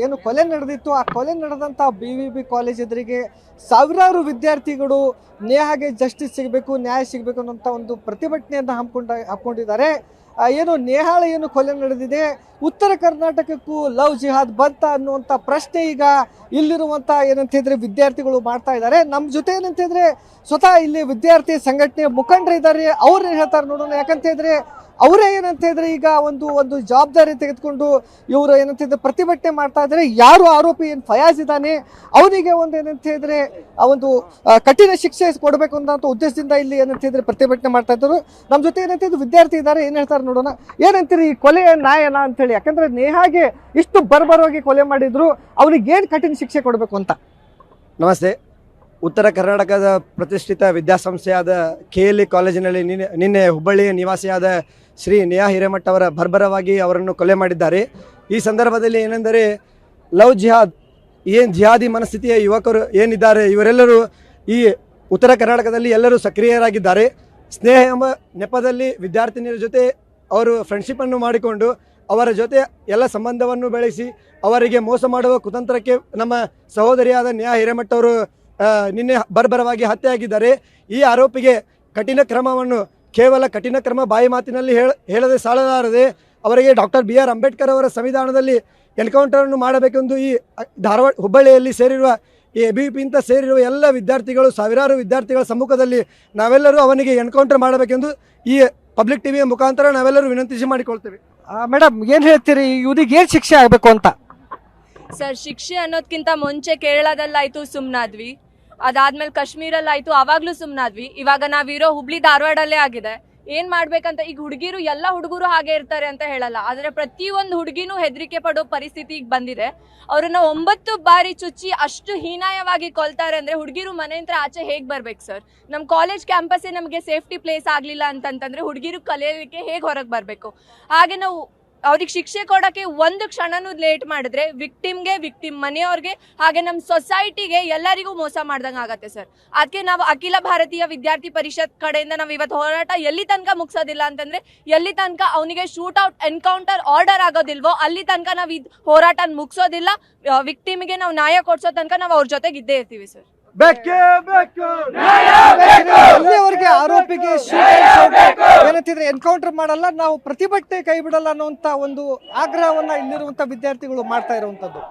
ಏನು ಕೊಲೆ ನಡೆದಿತ್ತು ಆ ಕೊಲೆ ನಡೆದಂಥ BVB ಕಾಲೇಜ್ ಎದುರಿಗೆ ಸಾವಿರಾರು ವಿದ್ಯಾರ್ಥಿಗಳು ನೇಹಾಗೆ ಜಸ್ಟಿಸ್ ಸಿಗಬೇಕು, ನ್ಯಾಯ ಸಿಗಬೇಕು ಅನ್ನೋಂಥ ಒಂದು ಪ್ರತಿಭಟನೆಯನ್ನು ಹಮ್ಮಿಕೊಂಡಿದ್ದಾರೆ. ಏನು ನೇಹಾಳ ಏನು ಕೊಲೆ ನಡೆದಿದೆ, ಉತ್ತರ ಕರ್ನಾಟಕಕ್ಕೂ ಲವ್ ಜಿಹಾದ್ ಬಂತ ಅನ್ನುವಂಥ ಪ್ರಶ್ನೆ ಈಗ ಇಲ್ಲಿರುವಂಥ ಏನಂತಿದ್ರೆ ವಿದ್ಯಾರ್ಥಿಗಳು ಮಾಡ್ತಾ ಇದ್ದಾರೆ. ನಮ್ಮ ಜೊತೆ ಏನಂತಿದ್ರೆ ಸ್ವತಃ ಇಲ್ಲಿ ವಿದ್ಯಾರ್ಥಿ ಸಂಘಟನೆ ಮುಖಂಡರು ಇದ್ದಾರೆ. ಅವ್ರು ಏನು ಹೇಳ್ತಾರೆ ನೋಡೋಣ. ಯಾಕಂತ ಹೇಳಿದ್ರೆ ಅವರೇ ಏನಂತ ಹೇಳಿದ್ರೆ ಈಗ ಒಂದು ಜವಾಬ್ದಾರಿ ತೆಗೆದುಕೊಂಡು ಇವರು ಏನಂತಿದ್ರೆ ಪ್ರತಿಭಟನೆ ಮಾಡ್ತಾ ಇದ್ದಾರೆ. ಯಾರು ಆರೋಪಿ ಏನು ಫಯಾಜ್ ಇದ್ದಾನೆ ಅವನಿಗೆ ಒಂದು ಏನಂತ ಹೇಳಿದ್ರೆ ಒಂದು ಕಠಿಣ ಶಿಕ್ಷೆ ಕೊಡಬೇಕು ಅನ್ನೋ ಉದ್ದೇಶದಿಂದ ಇಲ್ಲಿ ಏನಂತ ಹೇಳಿದ್ರೆ ಪ್ರತಿಭಟನೆ ಮಾಡ್ತಾ ಇದ್ರು. ನಮ್ಮ ಜೊತೆ ಏನಂತಿದ್ರು ವಿದ್ಯಾರ್ಥಿ ಇದ್ದಾರೆ, ಏನು ಹೇಳ್ತಾರೆ ನೋಡೋಣ. ಏನಂತೀರಿ ಈ ಕೊಲೆ ನ್ಯಾಯನ ಅಂತೇಳಿ? ಯಾಕಂದ್ರೆ ನೇಹಾಗೆ ಇಷ್ಟು ಬರ್ಬರವಾಗಿ ಕೊಲೆ ಮಾಡಿದ್ರು, ಅವನಿಗೆ ಏನು ಕಠಿಣ ಶಿಕ್ಷೆ ಕೊಡಬೇಕು ಅಂತ. ನಮಸ್ತೆ. ಉತ್ತರ ಕರ್ನಾಟಕದ ಪ್ರತಿಷ್ಠಿತ ವಿದ್ಯಾಸಂಸ್ಥೆಯಾದ KLE ಕಾಲೇಜಿನಲ್ಲಿ ನಿನ್ನೆ ಹುಬ್ಬಳ್ಳಿಯ ನಿವಾಸಿಯಾದ ಶ್ರೀ ನೇಹಾ ಹಿರೇಮಠ ಅವರ ಬರ್ಬರವಾಗಿ ಅವರನ್ನು ಕೊಲೆ ಮಾಡಿದ್ದಾರೆ. ಈ ಸಂದರ್ಭದಲ್ಲಿ ಏನೆಂದರೆ ಲವ್ ಜಿಹಾದ್ ಜಿಹಾದಿ ಮನಸ್ಥಿತಿಯ ಯುವಕರು ಏನಿದ್ದಾರೆ ಇವರೆಲ್ಲರೂ ಈ ಉತ್ತರ ಕರ್ನಾಟಕದಲ್ಲಿ ಎಲ್ಲರೂ ಸಕ್ರಿಯರಾಗಿದ್ದಾರೆ. ಸ್ನೇಹ ಎಂಬ ನೆಪದಲ್ಲಿ ವಿದ್ಯಾರ್ಥಿನಿಯರ ಜೊತೆ ಅವರು ಫ್ರೆಂಡ್ಶಿಪ್ಪನ್ನು ಮಾಡಿಕೊಂಡು ಅವರ ಜೊತೆ ಎಲ್ಲ ಸಂಬಂಧವನ್ನು ಬೆಳೆಸಿ ಅವರಿಗೆ ಮೋಸ ಮಾಡುವ ಕುತಂತ್ರಕ್ಕೆ ನಮ್ಮ ಸಹೋದರಿಯಾದ ನೇಹಾ ಹಿರೇಮಠ ಅವರು ನಿನ್ನೆ ಬರ್ಬರವಾಗಿ ಹತ್ಯೆಯಾಗಿದ್ದಾರೆ. ಈ ಆರೋಪಿಗೆ ಕಠಿಣ ಕ್ರಮವನ್ನು ಕೇವಲ ಕಠಿಣ ಕ್ರಮ ಬಾಯಿ ಮಾತಿನಲ್ಲಿ ಹೇಳದೆ ಸಾಲಲಾರದೆ ಅವರಿಗೆ ಡಾಕ್ಟರ್ BR ಅಂಬೇಡ್ಕರ್ ಅವರ ಸಂವಿಧಾನದಲ್ಲಿ ಎನ್ಕೌಂಟರನ್ನು ಮಾಡಬೇಕೆಂದು ಈ ಧಾರವಾಡ ಹುಬ್ಬಳ್ಳಿಯಲ್ಲಿ ಸೇರಿರುವ ಈ ABVP ಅಂತ ಸೇರಿರುವ ಎಲ್ಲ ವಿದ್ಯಾರ್ಥಿಗಳು, ಸಾವಿರಾರು ವಿದ್ಯಾರ್ಥಿಗಳ ಸಮ್ಮುಖದಲ್ಲಿ ನಾವೆಲ್ಲರೂ ಅವನಿಗೆ ಎನ್ಕೌಂಟರ್ ಮಾಡಬೇಕೆಂದು ಈ ಪಬ್ಲಿಕ್ ಟಿವಿಯ ಮುಖಾಂತರ ನಾವೆಲ್ಲರೂ ವಿನಂತಿಸಿ ಮಾಡಿಕೊಳ್ತೇವೆ. ಮೇಡಮ್ ಏನು ಹೇಳ್ತೀರಿ, ಇವನಿಗೆ ಏನು ಶಿಕ್ಷೆ ಆಗಬೇಕು ಅಂತ? ಸರ್, ಶಿಕ್ಷೆ ಅನ್ನೋದಕ್ಕಿಂತ ಮುಂಚೆ ಕೇರಳದಲ್ಲಾಯ್ತು ಸುಮ್ನಾದ್ವಿ, ಅದಾದ್ಮೇಲೆ ಕಾಶ್ಮೀರಲ್ಲಾಯ್ತು ಅವಾಗ್ಲೂ ಸುಮ್ನಾದ್ವಿ. ಇವಾಗ ನಾವಿರೋ ಹುಬ್ಳಿ ಧಾರವಾಡಲ್ಲೇ ಆಗಿದೆ. ಏನ್ ಮಾಡ್ಬೇಕಂತ ಈಗ ಹುಡುಗಿರು ಎಲ್ಲ ಹುಡುಗರು ಹಾಗೆ ಇರ್ತಾರೆ ಅಂತ ಹೇಳಲ್ಲ, ಆದ್ರೆ ಪ್ರತಿಯೊಂದು ಹುಡುಗಿನೂ ಹೆದರಿಕೆ ಪಡೋ ಪರಿಸ್ಥಿತಿ ಈಗ ಬಂದಿದೆ. ಅವ್ರನ್ನ 9 ಬಾರಿ ಚುಚ್ಚಿ ಅಷ್ಟು ಹೀನಾಯವಾಗಿ ಕೊಲ್ತಾರೆ ಅಂದ್ರೆ ಹುಡುಗಿರು ಮನೆಯಿಂದ ಆಚೆ ಹೇಗ್ ಬರ್ಬೇಕು ಸರ್? ನಮ್ ಕಾಲೇಜ್ ಕ್ಯಾಂಪಸ್ಸೇ ನಮಗೆ ಸೇಫ್ಟಿ ಪ್ಲೇಸ್ ಆಗ್ಲಿಲ್ಲ ಅಂತಂತಂದ್ರೆ ಹುಡುಗಿರು ಕಲಿಯೋದಕ್ಕೆ ಹೇಗ್ ಹೊರಗೆ ಬರ್ಬೇಕು? ಹಾಗೆ ನಾವು ಅವ್ರಿಗೆ ಶಿಕ್ಷೆ ಕೊಡೋಕ್ಕೆ ಒಂದು ಕ್ಷಣನೂ ಲೇಟ್ ಮಾಡಿದ್ರೆ ವಿಕ್ಟಿಮ್ಗೆ, ವಿಕ್ಟಿಮ್ ಮನೆಯವ್ರಿಗೆ, ಹಾಗೆ ನಮ್ಮ ಸೊಸೈಟಿಗೆ ಎಲ್ಲರಿಗೂ ಮೋಸ ಮಾಡ್ದಂಗೆ ಆಗತ್ತೆ ಸರ್. ಅದಕ್ಕೆ ನಾವು ಅಖಿಲ ಭಾರತೀಯ ವಿದ್ಯಾರ್ಥಿ ಪರಿಷತ್ ಕಡೆಯಿಂದ ನಾವು ಇವತ್ತು ಹೋರಾಟ ಎಲ್ಲಿ ತನಕ ಮುಗಿಸೋದಿಲ್ಲ ಅಂತಂದ್ರೆ, ಎಲ್ಲಿ ತನಕ ಅವನಿಗೆ ಶೂಟ್ ಔಟ್ ಎನ್ಕೌಂಟರ್ ಆರ್ಡರ್ ಆಗೋದಿಲ್ವೋ ಅಲ್ಲಿ ತನಕ ನಾವು ಇದು ಹೋರಾಟ ಮುಗಿಸೋದಿಲ್ಲ. ವಿಕ್ಟಿಮ್ಗೆ ನಾವು ನ್ಯಾಯ ಕೊಡ್ಸೋ ತನಕ ನಾವು ಅವ್ರ ಜೊತೆಗೆ ಇದ್ದೇ ಇರ್ತೀವಿ ಸರ್. ಅಲ್ಲಿವರೆಗೆ ಆರೋಪಿಗೆ ಏನಂತಿದ್ರೆ ಎನ್ಕೌಂಟರ್ ಮಾಡಲ್ಲ, ನಾವು ಪ್ರತಿಭಟನೆ ಕೈ ಬಿಡಲ್ಲ ಅನ್ನುವಂತ ಒಂದು ಆಗ್ರಹವನ್ನ ಇಲ್ಲಿರುವಂತ ವಿದ್ಯಾರ್ಥಿಗಳು ಮಾಡ್ತಾ ಇರುವಂತದ್ದು.